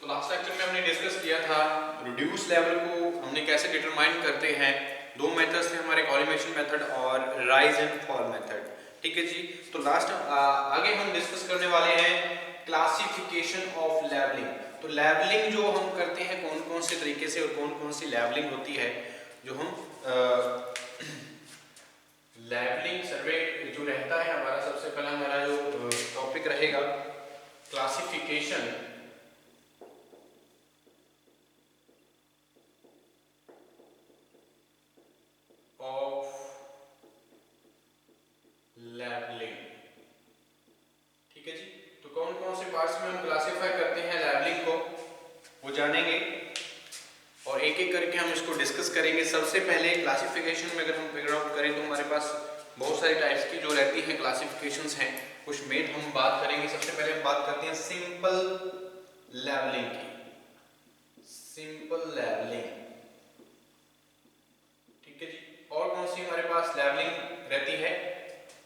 Last lecture में हमने discuss किया था रिड्यूस लेवल को हमने कैसे डिटरमाइन करते हैं। दो मेथड्स थे हमारे, कॉलिमेशन मेथड और राइज एंड फॉल मेथड। ठीक है जी। तो आगे हम डिस्कस करने वाले हैं क्लासिफिकेशन ऑफ लेवलिंग। तो लेवलिंग जो हम करते हैं कौन कौन से तरीके से और कौन कौन सी लेवलिंग होती है, जो हम लेवलिंग सर्वे जो रहता है हमारा, सबसे पहला हमारा जो टॉपिक रहेगा क्लासिफिकेशन ऑफ लेवलिंग। ठीक है जी। तो कौन कौन से पार्ट्स में हम क्लासिफाई करते हैं लेवलिंग को, वो जानेंगे और एक एक करके हम इसको डिस्कस करेंगे। सबसे पहले क्लासिफिकेशन में अगर हम फिगर आउट करें तो हमारे पास बहुत सारी टाइप्स की जो रहती हैं क्लासिफिकेशंस हैं, कुछ मेन हम बात करेंगे। सबसे पहले हम बात करते हैं सिंपल लेवलिंग की। सिंपल लेवलिंग, ठीक है जी। और कौन सी हमारे पास लेवलिंग रहती है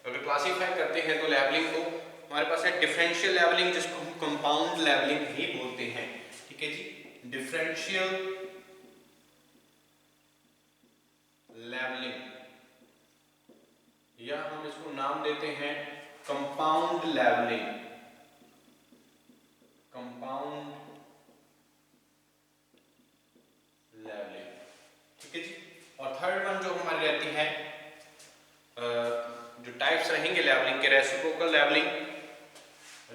अगर क्लासिफाई करते हैं तो लेवलिंग को, हमारे पास है डिफरेंशियल लेवलिंग, जिसको हम कंपाउंड लेवलिंग भी बोलते हैं। ठीक है जी। डिफरेंशियल लेवलिंग, या हम इसको नाम देते हैं कंपाउंड लेवलिंग। कंपाउंड लेवलिंग, ठीक है जी। और थर्ड वन जो हमारी रहती है, जो टाइप्स रहेंगे लेवलिंग के, रेसिप्रोकल लेवलिंग,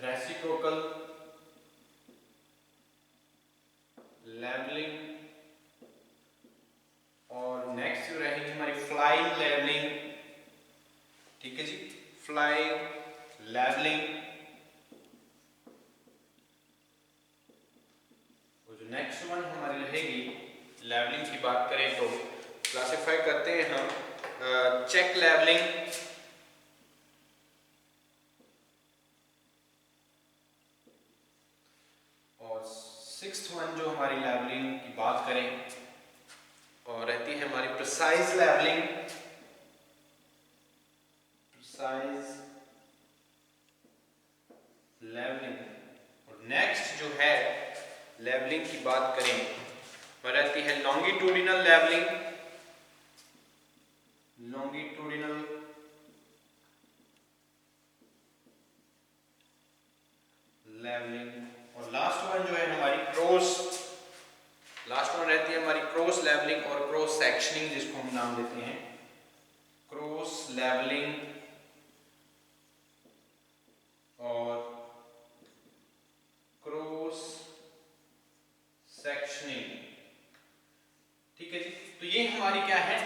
रेसिप्रोकल लेवलिंग, और नेक्स्ट जो रहेगी हमारी फ्लाइंग लेवलिंग। ठीक है जी, फ्लाइंग लेवलिंग। और जो नेक्स्ट वन हमारी रहेगी लेवलिंग की बात करें तो क्लासिफाई करते हैं हम चेक लेवलिंग, और सिक्स्थ वन जो हमारी लेवलिंग की बात करें और रहती है हमारी प्रिसाइज लेवलिंग। Precise levelling. और नेक्स्ट जो है लेवलिंग की बात करें वह रहती है लॉन्गिट्यूडिनल लेवलिंग। Longitudinal levelling. और लास्ट वन जो है हमारी लास्ट वन रहती है हमारी क्रॉस लेवलिंग और क्रॉस सेक्शनिंग, जिसको हम नाम देते हैं क्रॉस लेवलिंग और क्रॉस सेक्शनिंग। ठीक है जी। तो ये हमारी क्या है,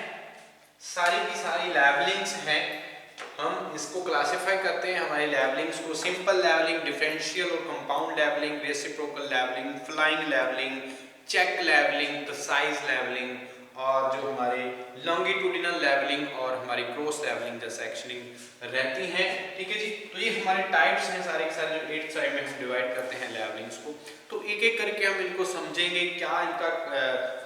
सारी की सारी लेवलिंग्स हैं। हम इसको क्लासिफाई करते हैं हमारी लेवलिंग्स को सिंपल लेवलिंग, डिफरेंशियल और compound levelling, reciprocal levelling, flying levelling, check levelling, precise levelling, और जो हमारे लॉन्गिट्यूडिनल लेवलिंग और हमारी क्रॉस लेवलिंग या सेक्शनिंग रहती हैं। ठीक है जी। तो ये हमारे टाइप्स हैं सारे के सारे, जो 8 टाइप में हम डिवाइड करते हैं लेवलिंग्स को। तो एक एक करके हम इनको समझेंगे, क्या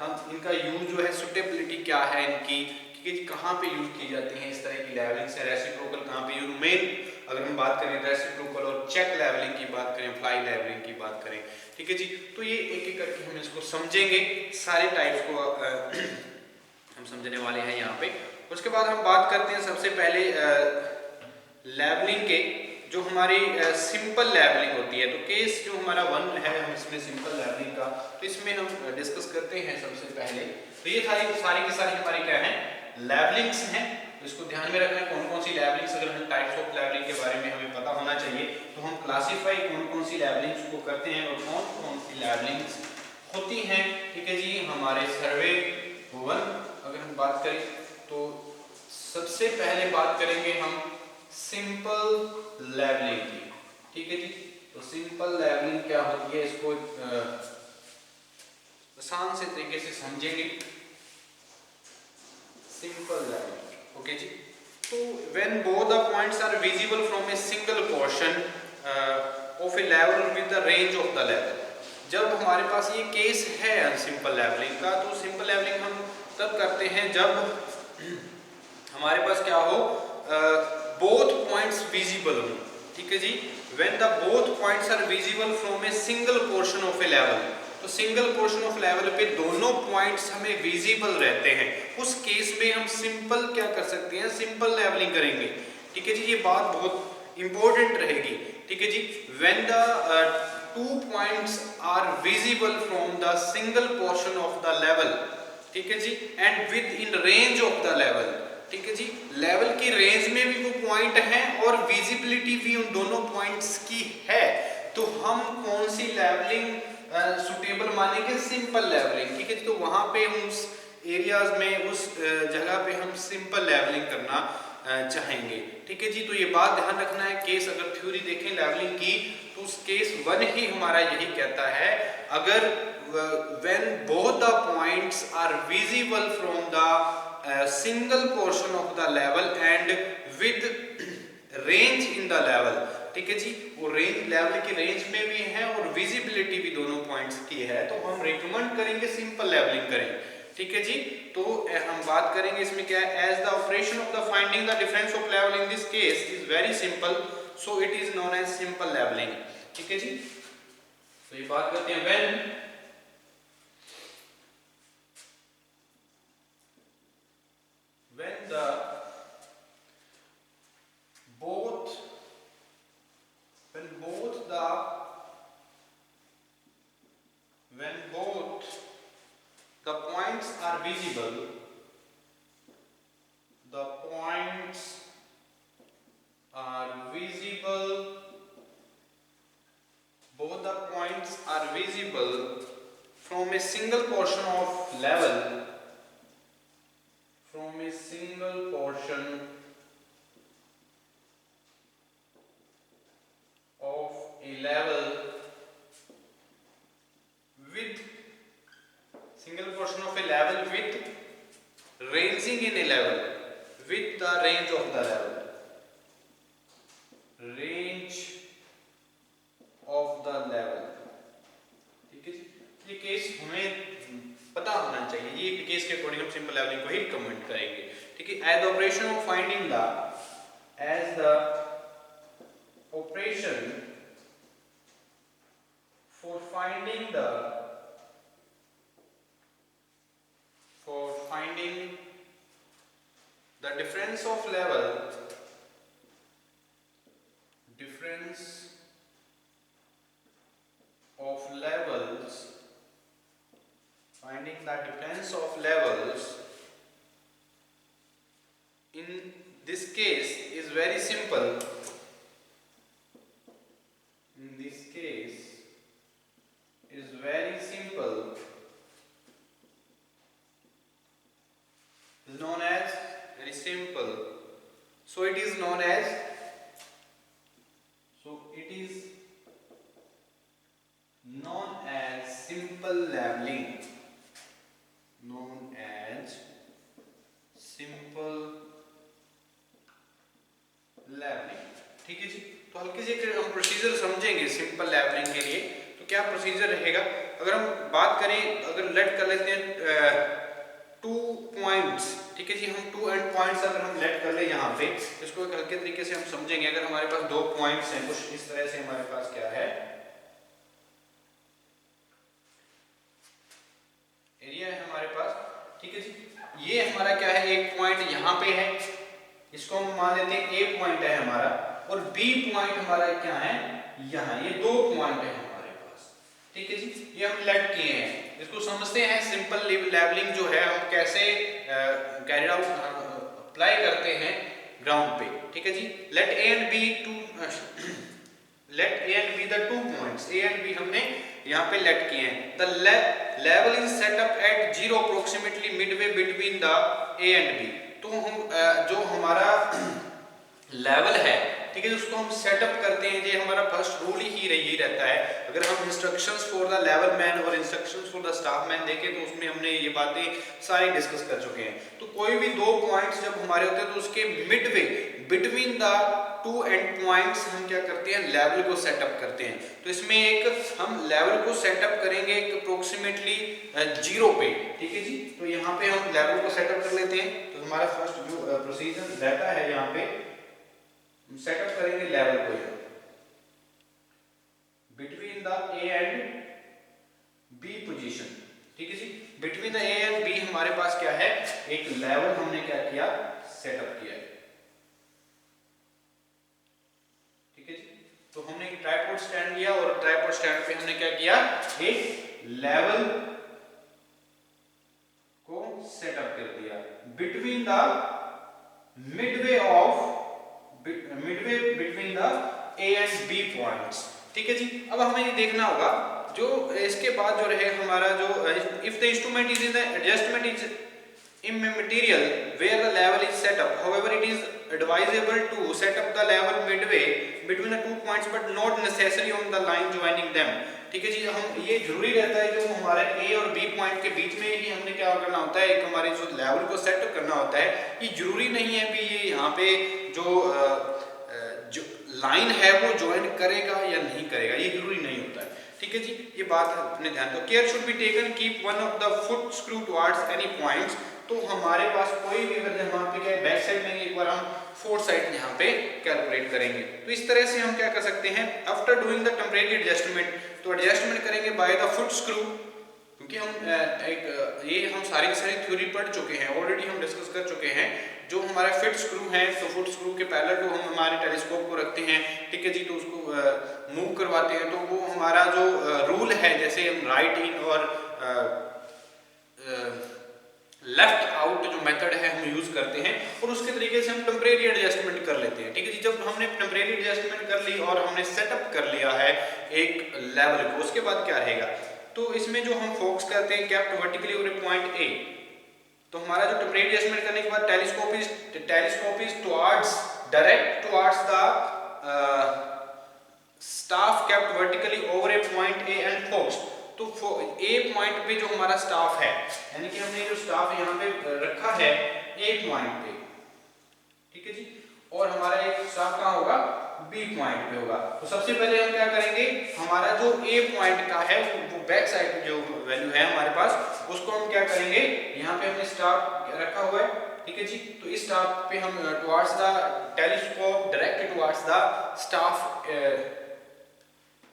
हम इनका यूज जो है, सुटेबिलिटी क्या है इनकी, ठीक है जी, कहाँ पे यूज की जाती हैं इस तरह की लेवलिंग से, रेसिप्रोकल कहाँ पे यूज, मेन अगर हम बात करें रेसिप्रोकल और चेक लेवलिंग की बात करें, फ्लाई लेवलिंग की बात करें। ठीक है जी। तो ये एक एक करके हम इसको समझेंगे, सारे टाइप्स को हम समझने वाले हैं यहाँ पे। उसके बाद हम बात करते हैं सबसे पहले लेवलिंग के, जो हमारी सिंपल लेवलिंग होती है। तो केस जो हमारा 1 है, हम इसमें सिंपल लेवलिंग का, तो इसमें हम डिस्कस करते हैं सबसे पहले। तो ये सारी की सारी हमारी क्या है, लेवलिंग्स हैं। तो इसको ध्यान में रखना है कौन कौन सी लेवलिंग्स, अगर हम टाइप्स ऑफ लेवलिंग के बारे में हमें पता होना चाहिए, तो हम क्लासिफाई कौन कौन सी लेवलिंग्स को करते हैं और कौन कौन सी लेवलिंग्स होती हैं। ठीक है जी। हमारे सर्वे 1 अगर हम बात करें तो सबसे पहले बात करेंगे हम सिंपल लेवलिंग की। ठीक है जी। तो सिंपल लेवलिंग क्या होती है, इसको आसान से तरीके से समझेंगे। सिंपल लेवलिंग, ओके जी। तो when both the points are visible from a single portion of a level with the range of the level, जब हमारे पास ये केस है सिंपल लेवलिंग का, तो सिंपल लेवलिंग हम तब करते हैं जब हमारे पास क्या हो, बोथ पॉइंट्स विजिबल हो। ठीक है जी। When the both points are visible from a single portion of a level. तो सिंगल पोर्शन ऑफ लेवल पे दोनों पॉइंट्स हमें विजिबल रहते हैं, उस केस में हम सिंपल क्या कर सकते हैं, सिंपल लेवलिंग करेंगे। ठीक है जी, ये बात बहुत इंपॉर्टेंट रहेगी। ठीक है जी, when the two points are visible from the single portion of the level. ठीक है जी, and within range of the level. ठीक है जी, लेवल की रेंज में भी वो पॉइंट है और विजिबिलिटी भी उन दोनों पॉइंट्स की है, तो हम कौन सी लेवलिंग सुटेबल मानेंगे, सिंपल लेवलिंग। ठीक है, तो वहां पे हम उस एरियाज में, उस जगह पे हम सिंपल लेवलिंग करना चाहेंगे। ठीक है जी, तो ये बात ध्यान रखना है। केस अगर थ्योरी देखें लेवलिंग की, तो उस केस 1 ही हमारा यही कहता है, अगर when both the points are visible from the single portion of the level and with range in the level। ठीक है जी, वो रेंज, लेवल की रेंज में भी है और विजिबिलिटी भी दोनों पॉइंट्स की है, तो हम रिकमेंड करेंगे सिंपल लेवलिंग करें। ठीक है जी, तो हम बात करेंगे इसमें क्या है, as the operation of the finding the difference of level in this case is very simple, so it is known as simple levelling. ठीक है जी, तो ये बात करते हैं when when both the points are visible, the points are visible, both the points are visible from a single portion of level, from a single portion of a level, with single portion of a level with ranging in a level, with the range of the level, range of the level। ठीक है जी, ये case हमें पता होना चाहिए, ये case के according हम सिंपल लेवलिंग को ही रिकमेंड करेंगे। ठीक है, as the operation of finding the, as the operation for finding the difference of level, difference of levels, finding the difference of levels in this case is very simple। In this case is very simple, is known as very simple, so it is known as, simple leveling, known as simple leveling। ठीक है जी, तो हल्के से हम procedure समझेंगे simple levelling के लिए। तो क्या प्रोसीजर रहेगा, अगर हम बात करें, अगर लेट कर लेते हैं 2 पॉइंट्स। ठीक है जी, हम 2 एंड पॉइंट्स अगर हम लेट कर ले यहाँ पे, इसको एक हल्के तरीके से हम समझेंगे। अगर हमारे पास 2 पॉइंट्स हैं, कुछ इस तरह से हमारे पास क्या है, एरिया है हमारे पास। ठीक है जी, ये हमारा क्या है, एक पॉइंट यहाँ पे है, इसको हम मान लेते हैं ए पॉइंट है हमारा, और बी पॉइंट हमारा क्या है यहाँ, ये 2 पॉइंट है हमारे पास। ठीक है जी, ये हम लेट किए हैं, इसको समझते हैं सिंपल लेवलिंग जो है हम कैसे कैरी आउट अप्लाई करते हैं ग्राउंड पे। ठीक है जी, let A and B the 2 points, A and B हमने यहाँ पे लेट किए हैं। The level is set up at 0 approximately midway between the A and B. तो हम जो हमारा लेवल है, ठीक है, उसको हम सेटअप करते हैं, ये हमारा फर्स्ट रूल ही यही रहता है। अगर हम instructions for the level man और instructions for the staff man देखें, तो उसमें हमने ये बातें सारी डिस्कस कर चुके हैं। तो कोई भी 2 पॉइंट्स जब हमारे होते हैं, तो उसके Midway between the 2 and points हम क्या करते हैं, लेवल को सेटअप करते हैं। तो इसमें एक हम लेवल को सेटअप करेंगे एक अप्रोक्सीमेटली 0 पे। ठीक है जी, तो यहाँ पे हम लेवल को सेटअप कर लेते हैं। तो हमारा फर्स्ट जो प्रोसीजर रहता है, यहाँ पे सेटअप करेंगे लेवल को। Between the A and B position. ठीक है जी, between the A and B हमारे पास क्या है, एक लेवल हमने क्या किया, सेटअप किया है। ठीक है जी, तो हमने एक ट्राइपॉड स्टैंड लिया और ट्राइपॉड स्टैंड पे हमने क्या किया, एक लेवल को सेटअप कर दिया between the midway between the A and B points. ठीक है जी, अब हमें ये देखना होगा जो इसके बाद जो रहे हमारा जो if the instrument is in the adjustment is immaterial where the level is set up, however it is advisable to set up the level midway between the 2 points but not necessary on the line joining them। ठीक है जी, हम ये जरूरी रहता है जो हमारे ए और बी पॉइंट के बीच में ही हमने क्या करना होता है, एक हमारे जो लेवल को सेट करना होता है। ये जरूरी नहीं है भी ये यहाँ पे जो लाइन है वो ज्वाइन करेगा या नहीं करेगा, ये जरूरी नहीं होता है। ठीक है जी, ये बात अपने ध्यान दो। Care should be taken keep one of the foot screw towards any points. तो हमारे पास कोई भी अगर यहाँ पे क्या है, बैक साइड में एक बार हम फोर्थ साइड यहाँ पे कैलकुलेट करेंगे। तो इस तरह से हम क्या कर सकते हैं, after doing the temporary adjustment, तो एडजस्टमेंट करेंगे बाय द फुट स्क्रू, क्योंकि हम ये हम सारी की सारी थ्योरी पढ़ चुके हैं, ऑलरेडी हम डिस्कस कर चुके हैं। जो हमारा फिट स्क्रू है, तो फुट स्क्रू के पैरेलल टू हम हमारे टेलीस्कोप को रखते हैं। ठीक है जी, तो उसको मूव करवाते हैं, तो वो हमारा जो रूल है, जैसे हम राइट इन और लेफ्ट आउट जो मेथड है हम यूज करते हैं, और उसके तरीके से हम टेम्परेरी एडजस्टमेंट कर लेते हैं। ठीक है जी, जब हमने टेम्परेरी एडजस्टमेंट कर ली और हमने सेटअप कर लिया है एक लेवल को, उसके बाद क्या रहेगा, तो इसमें जो हम फोकस करते हैं kept vertically over point A, तो हमारा जो टेम्परेरी एडजस्टमेंट करने के बाद telescope is towards direct towards the staff kept vertically over A point A and focus. तो ए पॉइंट पे जो हमारा स्टाफ है, यानी कि हमने जो स्टाफ यहाँ पे रखा है ए पॉइंट पे, ठीक है जी, और हमारा एक स्टाफ कहाँ होगा, बी पॉइंट पे होगा। तो सबसे पहले हम क्या करेंगे, हमारा जो ए पॉइंट का है वो बैक साइड पे जो वैल्यू है हमारे पास, उसको हम क्या करेंगे, यहाँ पे हमने स्टाफ रखा हुआ है। ठीक है जी, तो इस स्टाफ पे हम towards the telescope direct towards the staff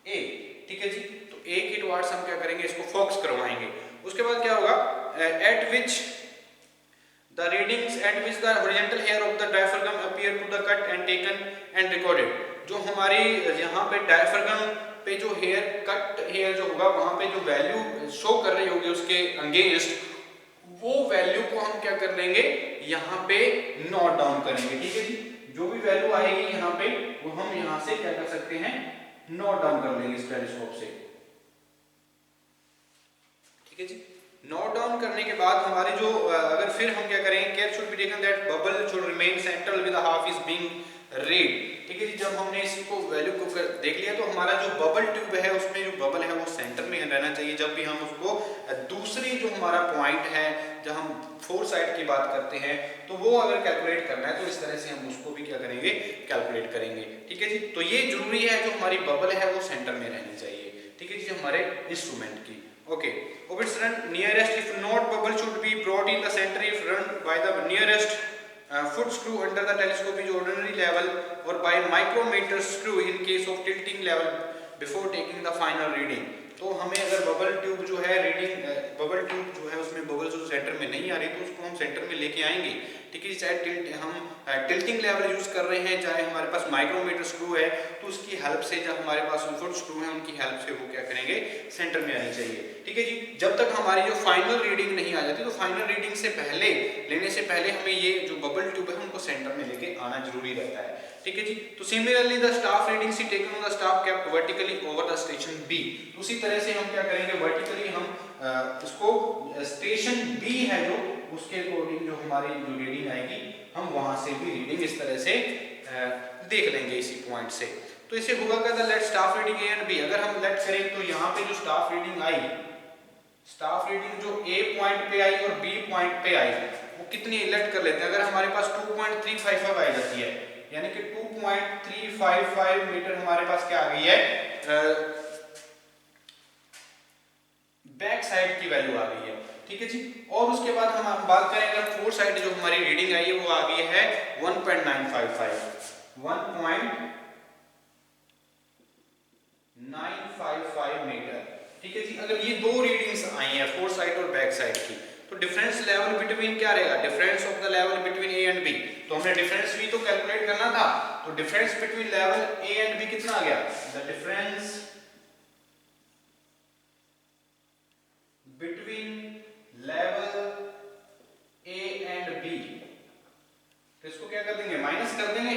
A. ठीक है जी, तो ए के टुवर्ड्स हम क्या करेंगे, इसको फोकस करवाएंगे। उसके बाद क्या होगा, at which the readings at which the horizontal hair of the diaphragm appear to the cut and taken and recorded. जो हमारी यहाँ पे डायफ्रागम पे जो हेयर कट हेयर जो होगा, वहां पे जो वैल्यू शो कर रही होगी उसके अगेंस्ट, वो वैल्यू को हम क्या कर लेंगे, यहाँ पे नोट डाउन करेंगे। ठीक है जी, जो भी वैल्यू आएगी यहाँ पे, वो हम यहाँ से क्या कर सकते हैं, नोट डाउन कर लेंगे इस टेलीस्कोप से। ठीक है जी, नोट डाउन करने के बाद हमारे जो अगर फिर हम क्या करेंगे, care should be taken that bubble should remain central with half is being read. ठीक है जी, जब हमने इसको वैल्यू को देख लिया, तो हमारा जो बबल ट्यूब है, उसमें जो बबल है वो सेंटर में रहना चाहिए। जब भी हम उसको दूसरी जो हमारा पॉइंट है, जब हम फोर साइड की बात करते हैं, तो वो अगर कैलकुलेट करना है, तो इस तरह से हम उसको भी क्या करेंगे, कैलकुलेट करेंगे। ठीक है जी, तो ये जरूरी है जो हमारी बबल है वो सेंटर में रहनी चाहिए। ठीक है जी, हमारे इंस्ट्रूमेंट की। Okay, of its run nearest, if not bubble should be brought in the center if run by the nearest foot screw under the telescope is ordinary level or by micrometer screw in case of tilting level before taking the final reading। तो हमें अगर bubble tube जो है reading, bubble tube जो है उसमें bubble जो centre में नहीं आ रही, तो उसको हम सेंटर में लेके आएंगे। ठीक है, चाहे हम टिल्टिंग लेवल यूज कर रहे हैं, चाहे हमारे पास माइक्रोमीटर स्क्रू है, तो उसकी हेल्प से, जब हमारे पास फुट स्क्रू है उनकी हेल्प से वो क्या करेंगे, सेंटर में आनी चाहिए। ठीक है जी, जब तक हमारी जो फाइनल रीडिंग नहीं आ जाती, तो फाइनल रीडिंग से पहले, लेने से पहले हमें ये जो बबल ट्यूब है उनको सेंटर में लेके आना जरूरी रहता है। ठीक है जी, तो similarly the staff reading C taken on the staff kept vertically over the station B. उसी तरह से हम क्या करेंगे, वर्टिकली हम इसको स्टेशन बी है जो, उसके अकॉर्डिंग जो हमारी जो रीडिंग आएगी, हम वहां से भी रीडिंग इस तरह से देख लेंगे इसी पॉइंट से। तो इसे होगा क्या, let staff reading A and B. अगर हम लेट करें तो यहाँ पे जो स्टाफ रीडिंग आई, स्टाफ रीडिंग जो ए पॉइंट पे आई और बी पॉइंट पे आई, वो कितनी लेट कर लेते हैं। अगर हमारे पास 2.355 आ जाती है, यानी कि 2.355 मीटर हमारे पास क्या आ गई है, बैक साइड की वैल्यू आ गई है। ठीक है जी, और उसके बाद हम बात करें अगर फोर साइड जो हमारी रीडिंग आई है, वो आ गई है 1.955, 955 मीटर। ठीक है जी, अगर ये दो रीडिंग्स आई हैं फोर साइड और बैक साइड की, तो डिफरेंस लेवल बिटवीन क्या रहेगा, difference of the level between A and B. तो हमने डिफरेंस भी तो कैलकुलेट करना था, तो difference between level A and B कितना आ गया, the difference between level A and B, तो इसको क्या कर देंगे, माइनस कर देंगे।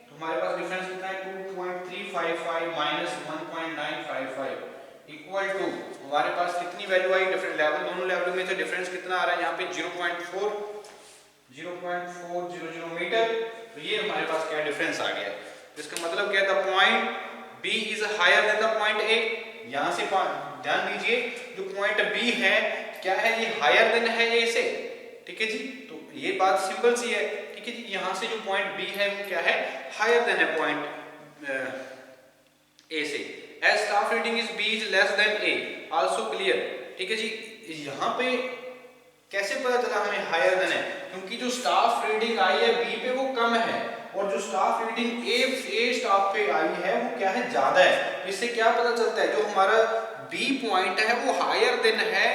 तो हमारे पास डिफरेंस कितना है, 2.355 माइनस 1.955 इक्वल टू, हमारे पास कितनी वैल्यू आई, डिफरेंट लेवल, दोनों लेवल में से डिफरेंस कितना आ रहा है यहाँ पे 0.400 मीटर। तो ये हमारे पास क्या डिफरेंस आ गया है। तो इसका मतलब क्या है, the point B is higher than the point A. यहाँ से ध्यान दीजिए, जो पॉइंट बी है क्या है, ये हायर देन है ए से। ठीक है जी, तो ये बात सिंपल सी है। ठीक है जी, यहाँ से जो पॉइंट बी है वो क्या है, हायर देन है पॉइंट ए से। As staff reading is B is less than A also clear. ठीक है जी, यहाँ पे कैसे पता चला हमें हायर देन है, क्योंकि जो स्टाफ रीडिंग आई है बी पे वो कम है, और जो स्टाफ रीडिंग ए स्टाफ पे आई है वो क्या है, ज्यादा है। इससे क्या पता चलता है, जो हमारा बी पॉइंट है वो हायर देन है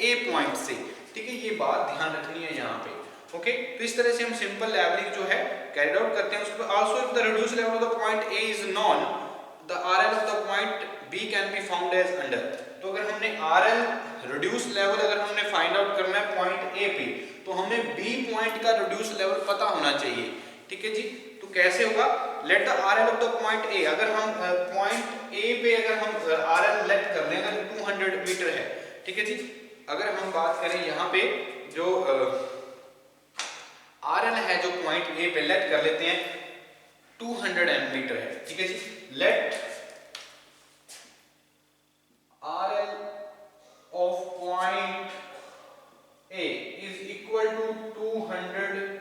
ए पॉइंट से। ठीक है, ये बात ध्यान रखनी है यहाँ पे। ओके, तो इस तरह से हम सिंपल लेवलिंग जो है कैरिड आउट करते हैं। उसमें also if the reduce level of the point A is known, the RL of the point B can be found as under. तो अगर हमने आरएल रिड्यूस लेवल अगर हमने फाइंड आउट करना है पॉइंट ए पे, तो हमें बी पॉइंट का रिड्यूस लेवल पता होना चाहिए। ठीक है जी, तो कैसे होगा, let the RL of the point ए, अगर हम पॉइंट ए पे अगर हम आरएल लेट कर लें, अगर 200 मीटर है। ठीक है जी, अगर हम बात करें यहाँ पे जो आरएल है, जो पॉइंट ए पे लेट कर लेते हैं 200 मीटर है। ठीक है जी, let RL of point A is equal to 200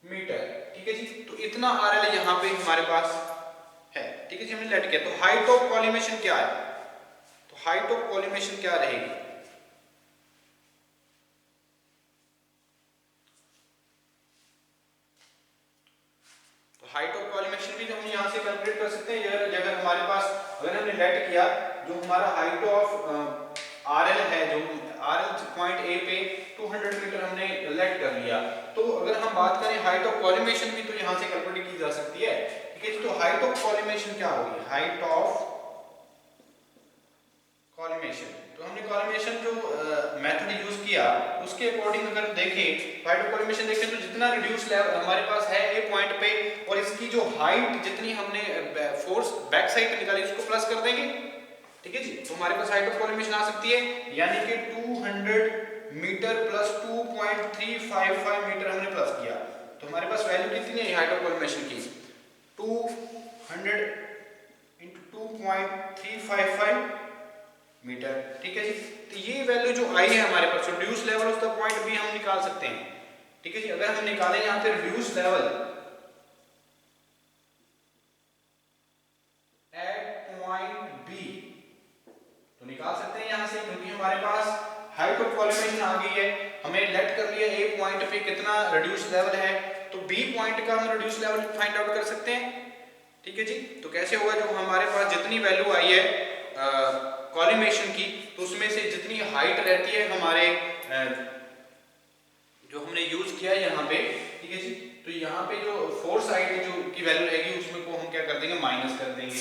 metre. ठीक है जी, तो इतना आरएल यहाँ पे हमारे पास है। ठीक है जी, हमने लेट किया। तो हाइट ऑफ कॉलिमेशन क्या है, तो हाइट ऑफ कॉलिमेशन क्या रहेगी, हाइट ऑफ कॉलिमेशन भी हम यहाँ से कैलकुलेट कर सकते हैं। अगर हमारे पास, अगर हमने लेट किया, जो हमारा हाइट ऑफ आरएल है, जो आरएल पॉइंट ए पे 200 मीटर हमने लेट कर लिया, तो अगर हम बात करें हाइट ऑफ कॉलिमेशन भी तो यहाँ से कैलकुलेट की जा सकती है। ठीक है, तो हाइट ऑफ कॉलिमेशन क्या होगी, हाइट ऑफ कॉलिमेशन, तो हमने कॉलिमेशन जो मेथड यूज किया उसके अकॉर्डिंग अगर देखें, हाइट ऑफ कॉलिमेशन देखें, तो जितना रिड्यूस लेवल हमारे पास है ए पॉइंट पे, और इसकी जो हाइट जितनी हमने फोर्स बैक साइड पे निकाली उसको प्लस कर देंगे। ठीक है जी, तो हमारे पास हाइट ऑफ कॉलिमेशन आ सकती है, यानी कि 200 मीटर प्लस 2.355 मीटर हमने प्लस किया, तो हमारे पास वैल्यू कितनी है हाइट ऑफ कॉलिमेशन की, 200 into 2.355 मीटर। ठीक है जी, तो ये वैल्यू जो आई है हमारे पास, reduce level of the point B हम निकाल सकते हैं। ठीक है जी, अगर हम निकालें यहाँ पे reduce level at point B, तो निकाल सकते हैं यहाँ से, क्योंकि हमारे पास हाइट ऑफ कॉलिमेशन आ गई है, हमें लेट कर लिया ए पॉइंट पे कितना रिड्यूस लेवल है, तो बी पॉइंट का हम रिड्यूस लेवल फाइंड आउट कर सकते हैं। ठीक है जी, तो कैसे होगा, जो हमारे पास जितनी वैल्यू आई है कॉलिमेशन की, तो उसमें से जितनी हाइट रहती है हमारे जो हमने यूज किया है यहाँ पे। ठीक है जी, तो यहाँ पे जो फोर साइड जो की वैल्यू रहेगी उसमें को हम क्या कर देंगे, माइनस कर देंगे।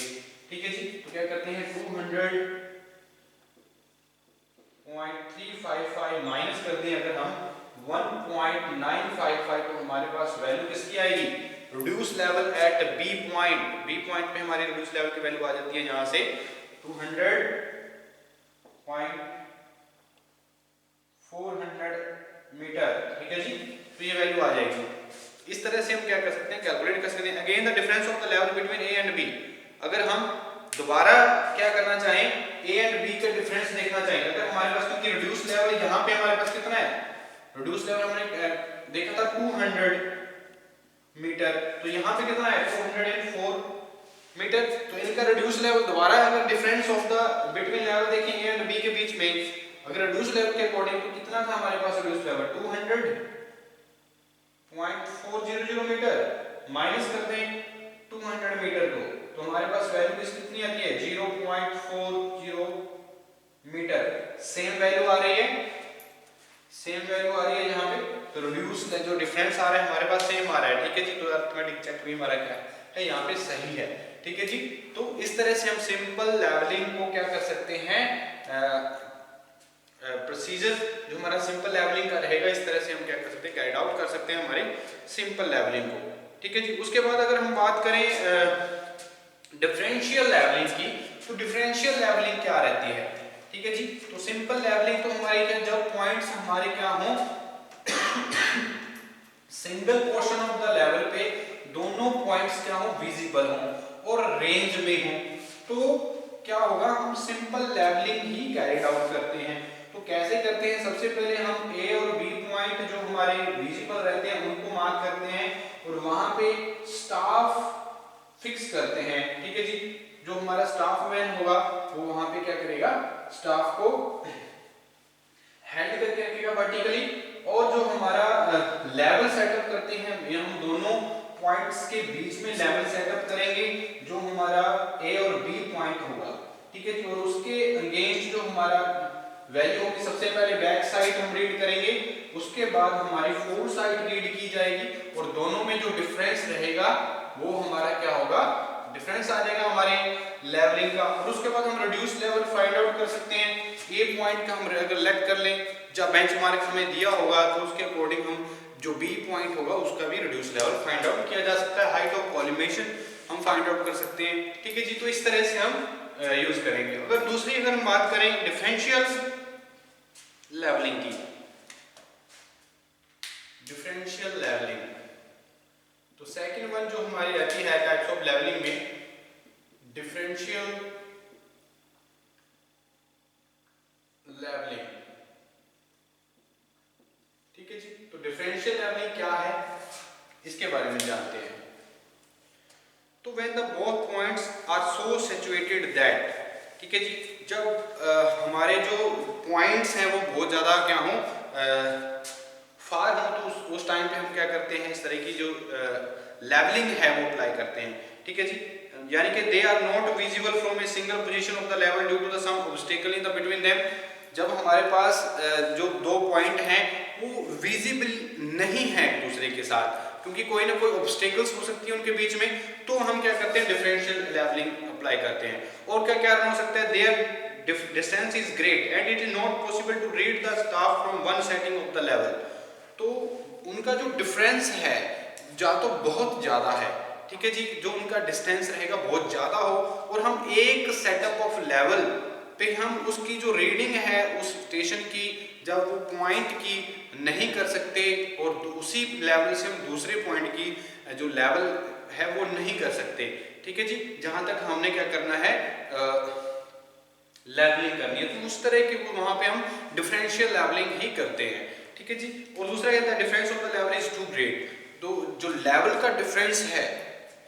ठीक है जी, तो क्या करते हैं, 200.355 माइनस कर दें अगर हम 1.955, तो हमारे पास वैल्यू किसकी आएगी, reduce level at B point. B point पे हमारी रिड्यूस लेवल की वैल्यू आ जाती है यहाँ से 200.400 मीटर। ठीक है जी, तो ये वैल्यू आ जाएगी। इस तरह से हम क्या कर सकते हैं, कैलकुलेट कर सकते हैं। Again the difference of the level between A and B, अगर हम दोबारा क्या करना चाहें, ए एंड बी का डिफरेंस देखना चाहें, अगर हमारे पास, क्योंकि रिड्यूस लेवल यहाँ पे हमारे पास कितना है, रिड्यूस लेवल हमने देखा था 200 मीटर, तो यहाँ पे कितना है 204 मीटर। तो इनका रिड्यूस लेवल दोबारा अगर difference of the between level देखें ए एंड बी के बीच में, अगर रिड्यूस लेवल के अकॉर्डिंग तो कितना था हमारे पास रिड्यूस लेवल 200.400 मीटर, माइनस कर दें 200 मीटर को, तो हमारे पास वैल्यू कितनी आती है 0.40 मीटर। सेम वैल्यू आ रही है, सेम वैल्यू आ रही है यहाँ पे। तो रिड्यूस जो डिफरेंस आ रहा है हमारे पास सेम आ रहा है, ठीक है जी। तो अर्थमेटिक चेक भी हमारा क्या है यहाँ पे सही है, ठीक है जी। तो इस तरह से हम सिंपल लेवलिंग को क्या कर सकते हैं, प्रोसीजर जो हमारा सिंपल लेवलिंग का रहेगा, इस तरह से हम क्या कर सकते हैं, गाइड आउट कर सकते हैं हमारे सिंपल लेवलिंग को, ठीक है जी। उसके बाद अगर हम बात करें डिफरेंशियल लेवलिंग की, तो डिफरेंशियल लेवलिंग क्या रहती है, ठीक है जी। तो सिंपल लेवलिंग तो हमारी क्या, जब पॉइंट्स हमारे क्या हो single portion of the level पे दोनों पॉइंट्स क्या हो विजिबल हो और रेंज में हो, तो क्या होगा, हम सिंपल लेवलिंग ही कैरिड आउट करते हैं। तो कैसे करते हैं, सबसे पहले हम ए और बी पॉइंट जो हमारे विजिबल रहते हैं उनको मार्क करते हैं और वहां पे स्टाफ फिक्स करते हैं, ठीक है जी। जो हमारा स्टाफ मैन होगा वो वहां पे क्या करेगा, स्टाफ को हेल्ड करके रखेगा वर्टिकली, और जो हमारा लेवल सेटअप करते हैं हम दोनों पॉइंट्स के बीच में लेवल सेटअप करेंगे जो हमारा ए और बी पॉइंट होगा, ठीक है जी। और उसके अगेंस्ट जो हमारा वैल्यू होगी, सबसे पहले बैक साइड हम रीड करेंगे, उसके बाद हमारी फोर साइड रीड की जाएगी और दोनों में जो डिफरेंस रहेगा वो हमारा क्या होगा, डिफरेंस आ जाएगा हमारे लेवलिंग का। और उसके बाद हम रिड्यूस लेवल फाइंड आउट कर सकते हैं। ए पॉइंट का हम अगर लेट कर लें, जब बेंचमार्क हमें दिया होगा तो उसके अकॉर्डिंग हम जो बी पॉइंट होगा उसका भी रिड्यूस लेवल फाइंड आउट किया जा सकता है। हाइट ऑफ कॉलिमेशन हम फाइंड आउट कर सकते हैं, ठीक है जी। तो इस तरह से हम यूज करेंगे। अगर हम बात करें डिफरेंशियल लेवलिंग की, डिफरेंशियल लेवलिंग, तो सेकंड वन जो हमारी रहती है टाइप्स ऑफ लेवलिंग में, डिफरेंशियल लेवलिंग, ठीक है जी। तो डिफरेंशियल लेवलिंग क्या है इसके बारे में जानते हैं। तो when the both points are so situated that, ठीक है जी, जब हमारे जो पॉइंट्स हैं वो बहुत ज्यादा क्या हो फार हो, तो उस टाइम पे हम क्या करते हैं, इस तरह की जो लेवलिंग है वो अप्लाई करते हैं, ठीक है जी। यानी कि they are not visible from a single position of the level due to the some obstacle in the between them. जब हमारे पास जो दो पॉइंट हैं वो विजिबल नहीं है एक दूसरे के साथ, क्योंकि कोई ना कोई ऑब्स्टेकल्स हो सकती है उनके बीच में, तो हम क्या करते हैं, डिफरेंशियल लेवलिंग अप्लाई करते हैं। और क्या क्या हो सकता है, their distance is great and it is not possible to read the staff from one setting of the level. तो उनका जो डिफरेंस है या तो बहुत ज्यादा है, ठीक है जी, जो उनका डिस्टेंस रहेगा बहुत ज्यादा हो, और हम एक सेटअप ऑफ लेवल पे हम उसकी जो रीडिंग है उस स्टेशन की, जब वो पॉइंट की नहीं कर सकते, और उसी लेवल से हम दूसरे पॉइंट की जो लेवल है वो नहीं कर सकते, ठीक है जी। जहां तक हमने क्या करना है, लेवलिंग करनी है, तो उस तरह की वहां पे हम डिफरेंशियल लेवलिंग ही करते हैं, ठीक है जी। और दूसरा कहता है difference of the level is too great. तो जो लेवल का डिफरेंस है,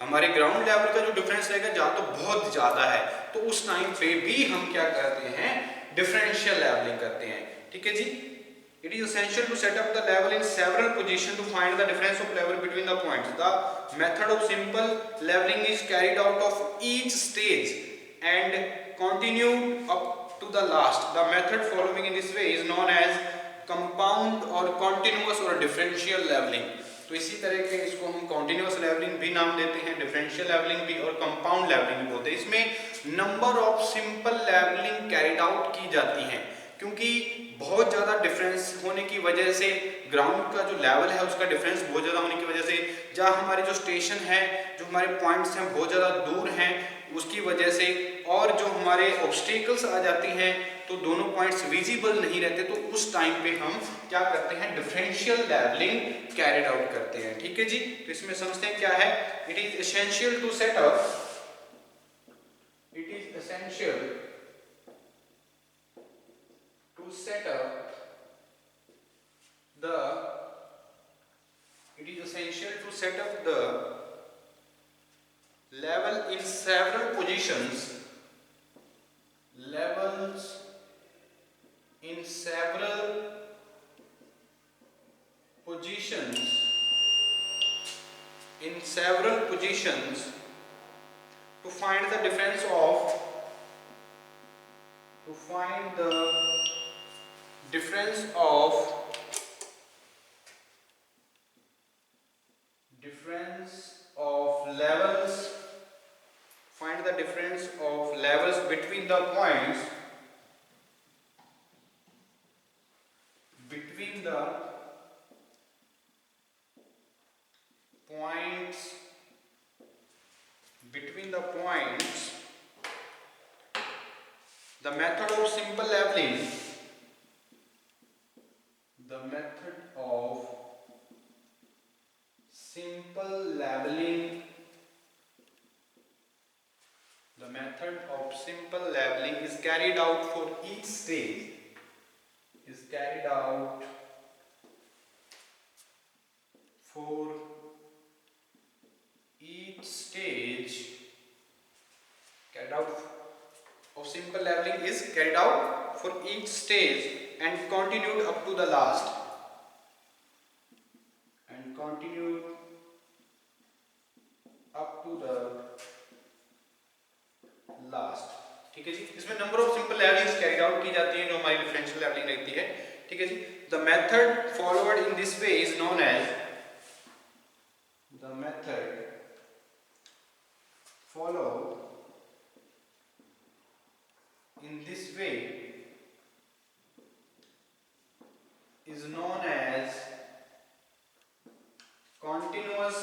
हमारे ग्राउंड लेवल का जो डिफरेंस रहेगा या तो बहुत ज्यादा है, तो उस टाइम पे भी हम क्या करते हैं, डिफरेंशियल लेवलिंग करते हैं, ठीक है जी। It is essential to set up the level in several positions to find the difference of level between the points. The method of simple leveling is carried out of each stage and continued up to the last. The method following in this way is known as compound or continuous or differential leveling. तो इसी तरह के इसको हम continuous leveling भी नाम देते हैं, differential leveling भी, और compound leveling भी बोलते हैं। इसमें number of simple leveling carried out की जाती हैं, क्योंकि बहुत ज़्यादा डिफरेंस होने की वजह से, ग्राउंड का जो लेवल है उसका डिफरेंस बहुत ज़्यादा होने की वजह से, जहाँ हमारे जो स्टेशन है, जो हमारे पॉइंट्स हैं बहुत ज़्यादा दूर हैं, उसकी वजह से, और जो हमारे ऑब्स्टेकल्स आ जाती हैं तो दोनों पॉइंट्स विजिबल नहीं रहते, तो उस टाइम पे हम क्या करते हैं, डिफरेंशियल लेवलिंग कैरिड आउट करते हैं, ठीक है जी। तो इसमें समझते हैं क्या है, it is essential to set up, it is essential set up the it is essential to set up the level in several positions, levels in several positions to find the difference of levels, find the difference of levels between the points, between the points, the method of simple leveling, the method of simple leveling is carried out for each stage, simple leveling is carried out for each stage and continued up to the last, ठीक है जी। इसमें number of simple levellings carried out की जाती है जो हमारी differential levelling रहती है, ठीक है जी। The method followed in this way is known as continuous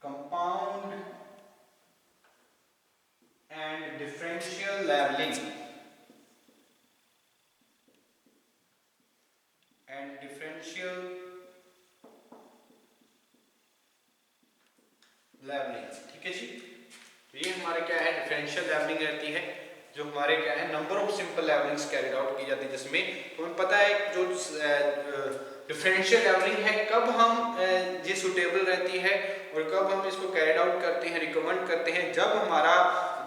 compound and differential leveling, ठीक है जी। तो ये हमारे क्या है डिफरेंशियल लेवलिंग रहती है, जो हमारे क्या है number of simple levellings carried out की जाती है, जिसमें तो हमें पता है जो डिफरेंशियल लेवलिंग है कब हम ये सुटेबल रहती है और कब हम इसको कैरिड आउट करते हैं, रिकमेंड करते हैं, जब हमारा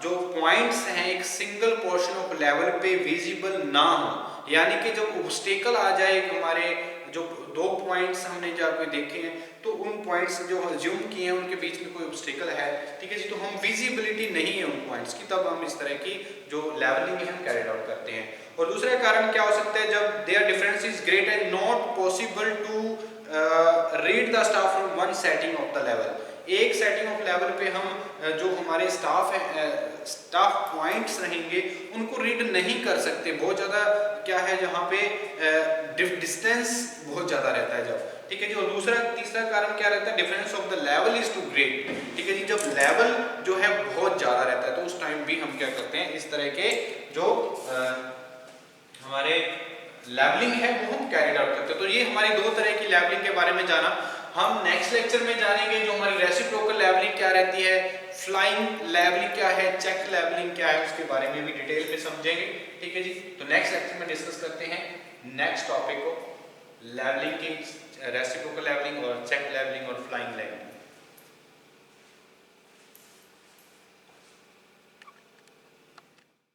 जो पॉइंट्स हैं एक सिंगल पोर्शन ऑफ लेवल पे विजिबल ना हो, यानी कि जब ऑब्स्टेकल आ जाए, हमारे जो दो पॉइंट्स हमने जब देखे हैं तो उन पॉइंट्स जो अज्यूम किए हैं उनके बीच में कोई ऑब्स्टेकल है, ठीक है जी, तो हम विजिबिलिटी नहीं है उन पॉइंट्स की, तब हम इस तरह की जो लेवलिंग है हम कैरिड आउट करते हैं। और दूसरा कारण क्या हो सकता है, जब their difference is great and not possible to read the staff from one setting of the level, एक सेटिंग ऑफ लेवल पे हम जो हमारे स्टाफ पॉइंट्स रहेंगे उनको रीड नहीं कर सकते, बहुत ज़्यादा क्या है जहाँ पे डिस्टेंस बहुत ज़्यादा रहता है जब, ठीक है जी। और तीसरा कारण क्या रहता है, difference of the level is too great, ठीक है जी, जब लेवल जो है बहुत ज़्यादा रहता है तो उस टाइम भी हम क्या करते हैं, इस तरह के जो हमारे लेवलिंग है वो हम कैरिड आउट करते हैं। तो ये हमारी दो तरह की लेवलिंग के बारे में जाना। हम नेक्स्ट लेक्चर में जानेंगे जो हमारी रेसिप्रोकल लेवलिंग क्या रहती है, फ्लाइंग लेवलिंग क्या है, चेक लेवलिंग क्या है, उसके बारे में भी डिटेल में समझेंगे, ठीक है जी। तो नेक्स्ट लेक्चर में डिस्कस करते हैं नेक्स्ट टॉपिक को, लेवलिंग की, रेसिप्रोकल लेवलिंग और चेक लेवलिंग और फ्लाइंग लेवलिंग।